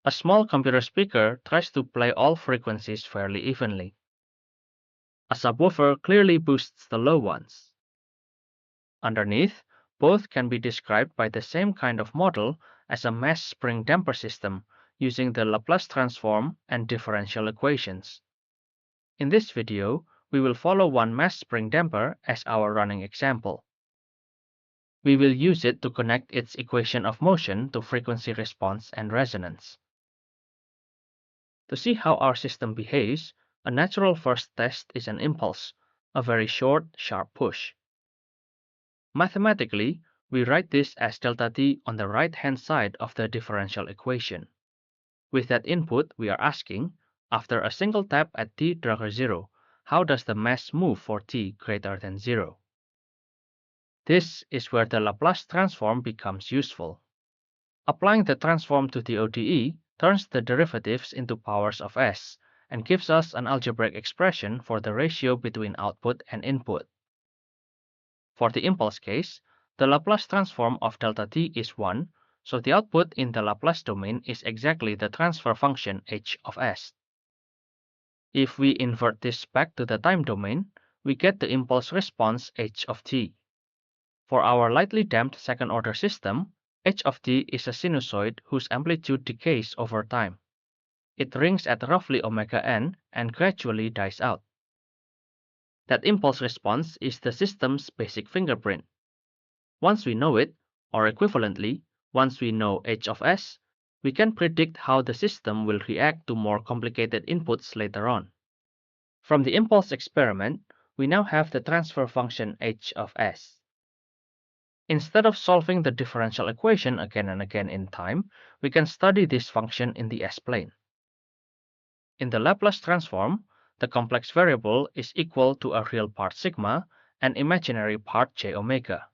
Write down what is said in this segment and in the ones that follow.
A small computer speaker tries to play all frequencies fairly evenly. A subwoofer clearly boosts the low ones. Underneath, both can be described by the same kind of model as a mass spring damper system using the Laplace transform and differential equations. In this video, we will follow one mass spring damper as our running example. We will use it to connect its equation of motion to frequency response and resonance. To see how our system behaves, a natural first test is an impulse, a very short, sharp push. Mathematically, we write this as delta t on the right-hand side of the differential equation. With that input, we are asking, after a single tap at t > 0, how does the mass move for t greater than 0? This is where the Laplace transform becomes useful. Applying the transform to the ODE turns the derivatives into powers of s and gives us an algebraic expression for the ratio between output and input. For the impulse case, the Laplace transform of delta t is 1, so the output in the Laplace domain is exactly the transfer function h of s. If we invert this back to the time domain, we get the impulse response h of t. For our lightly damped second-order system, h of t is a sinusoid whose amplitude decays over time. It rings at roughly omega n and gradually dies out. That impulse response is the system's basic fingerprint. Once we know it, or equivalently, once we know h of s, we can predict how the system will react to more complicated inputs later on. From the impulse experiment, we now have the transfer function h of s. Instead of solving the differential equation again and again in time, we can study this function in the s-plane. In the Laplace transform, the complex variable is equal to a real part sigma and imaginary part j omega.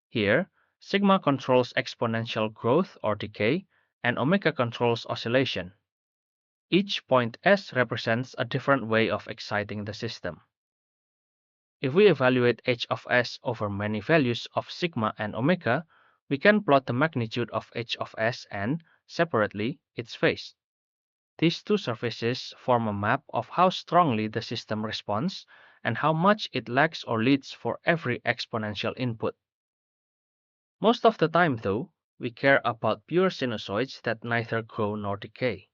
Here, sigma controls exponential growth or decay, and omega controls oscillation. Each point s represents a different way of exciting the system. If we evaluate h of s over many values of sigma and omega, we can plot the magnitude of h of s and, separately, its phase. These two surfaces form a map of how strongly the system responds and how much it lags or leads for every exponential input. Most of the time, though, we care about pure sinusoids that neither grow nor decay.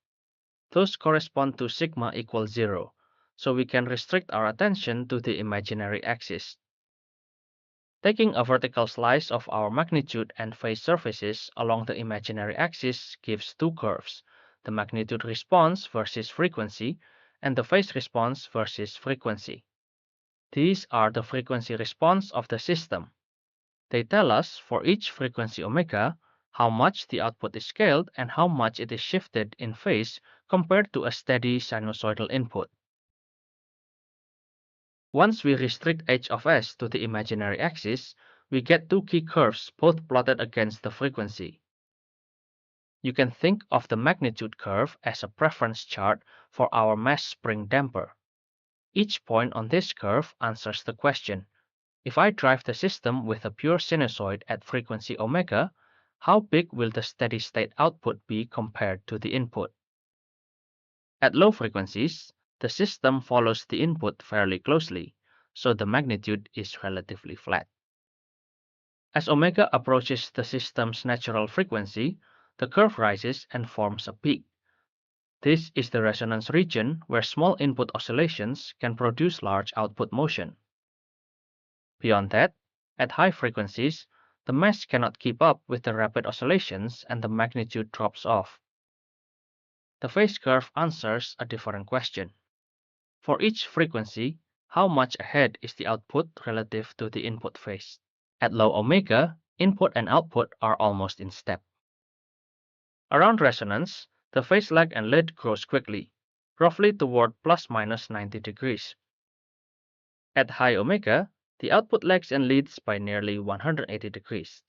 Those correspond to sigma equals 0, so we can restrict our attention to the imaginary axis. Taking a vertical slice of our magnitude and phase surfaces along the imaginary axis gives two curves, the magnitude response versus frequency and the phase response versus frequency. These are the frequency response of the system. They tell us, for each frequency omega, how much the output is scaled and how much it is shifted in phase compared to a steady sinusoidal input. Once we restrict h of s to the imaginary axis, we get two key curves both plotted against the frequency. You can think of the magnitude curve as a preference chart for our mass spring damper. Each point on this curve answers the question, if I drive the system with a pure sinusoid at frequency omega, how big will the steady-state output be compared to the input? At low frequencies, the system follows the input fairly closely, so the magnitude is relatively flat. As omega approaches the system's natural frequency, the curve rises and forms a peak. This is the resonance region where small input oscillations can produce large output motion. Beyond that, at high frequencies, the mass cannot keep up with the rapid oscillations and the magnitude drops off. The phase curve answers a different question. For each frequency, how much ahead is the output relative to the input phase? At low omega, input and output are almost in step. Around resonance, the phase lag and lead grows quickly, roughly toward plus minus 90 degrees. At high omega, the output lags and leads by nearly 180 degrees.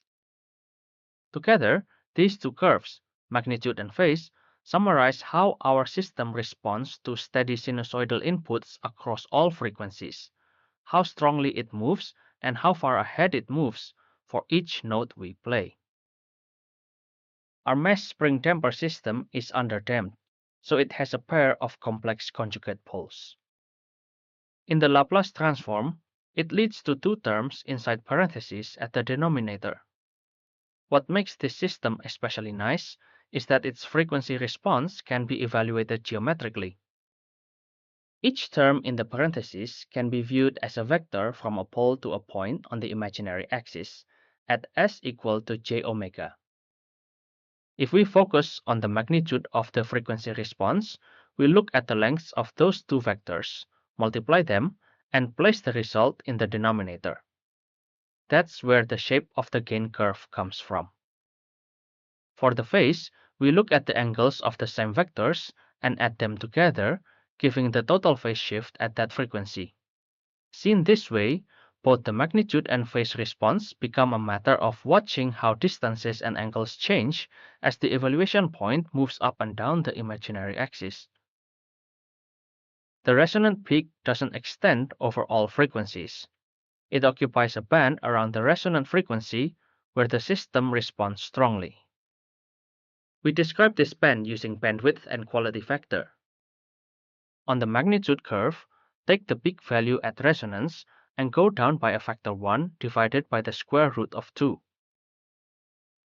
Together, these two curves, magnitude and phase, summarize how our system responds to steady sinusoidal inputs across all frequencies, how strongly it moves, and how far ahead it moves for each note we play. Our mass spring damper system is underdamped, so it has a pair of complex conjugate poles. In the Laplace transform, it leads to two terms inside parentheses at the denominator. What makes this system especially nice is that its frequency response can be evaluated geometrically. Each term in the parentheses can be viewed as a vector from a pole to a point on the imaginary axis at s equal to j omega. If we focus on the magnitude of the frequency response, we look at the lengths of those two vectors, multiply them, and place the result in the denominator. That's where the shape of the gain curve comes from. For the phase, we look at the angles of the same vectors and add them together, giving the total phase shift at that frequency. Seen this way, both the magnitude and phase response become a matter of watching how distances and angles change as the evaluation point moves up and down the imaginary axis. The resonant peak doesn't extend over all frequencies. It occupies a band around the resonant frequency where the system responds strongly. We describe this band using bandwidth and quality factor. On the magnitude curve, take the peak value at resonance and go down by a factor 1 divided by the square root of 2.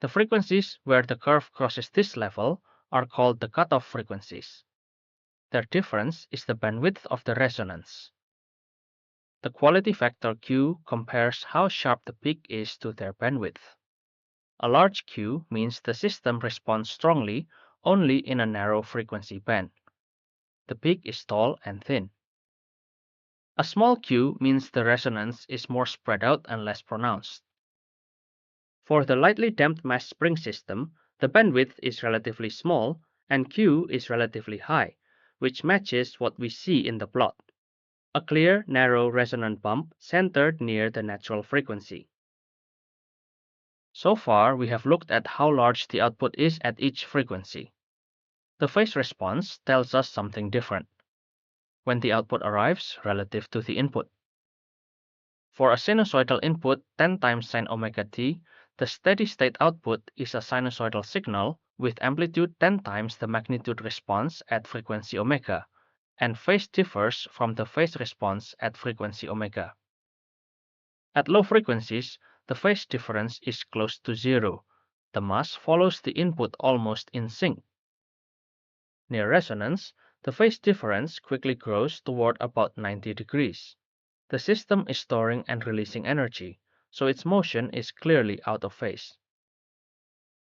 The frequencies where the curve crosses this level are called the cutoff frequencies. Their difference is the bandwidth of the resonance. The quality factor Q compares how sharp the peak is to their bandwidth. A large Q means the system responds strongly only in a narrow frequency band. The peak is tall and thin. A small Q means the resonance is more spread out and less pronounced. For the lightly damped mass spring system, the bandwidth is relatively small and Q is relatively high, which matches what we see in the plot. A clear, narrow resonant bump centered near the natural frequency. So far, we have looked at how large the output is at each frequency. The phase response tells us something different when the output arrives relative to the input. For a sinusoidal input 10 times sin omega t, the steady-state output is a sinusoidal signal with amplitude 10 times the magnitude response at frequency omega, and phase differs from the phase response at frequency omega. At low frequencies, the phase difference is close to zero. The mass follows the input almost in sync. Near resonance, the phase difference quickly grows toward about 90 degrees. The system is storing and releasing energy, so its motion is clearly out of phase.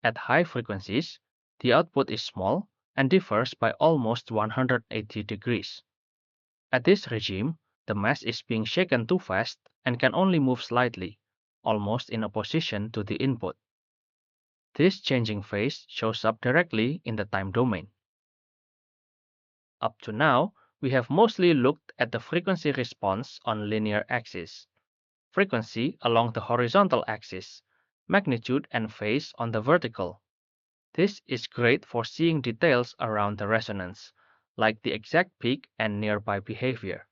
At high frequencies, the output is small and differs by almost 180 degrees. At this regime, the mass is being shaken too fast and can only move slightly, almost in opposition to the input. This changing phase shows up directly in the time domain. Up to now, we have mostly looked at the frequency response on linear axis, frequency along the horizontal axis, magnitude and phase on the vertical. This is great for seeing details around the resonance, like the exact peak and nearby behavior.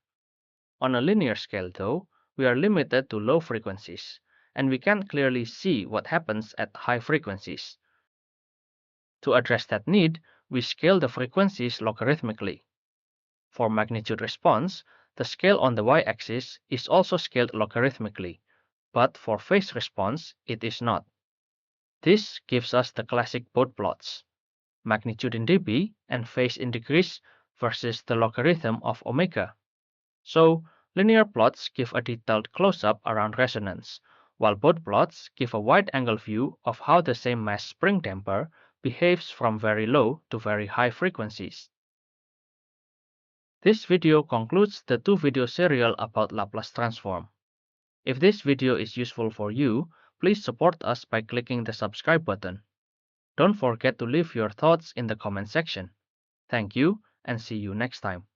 On a linear scale, though, we are limited to low frequencies, and we can't clearly see what happens at high frequencies. To address that need, we scale the frequencies logarithmically. For magnitude response, the scale on the y-axis is also scaled logarithmically, but for phase response, it is not. This gives us the classic Bode plots, magnitude in dB and phase in degrees versus the logarithm of omega. So, linear plots give a detailed close-up around resonance, while Bode plots give a wide-angle view of how the same mass spring damper behaves from very low to very high frequencies. This video concludes the two-video serial about Laplace transform. If this video is useful for you, please support us by clicking the subscribe button. Don't forget to leave your thoughts in the comment section. Thank you, and see you next time.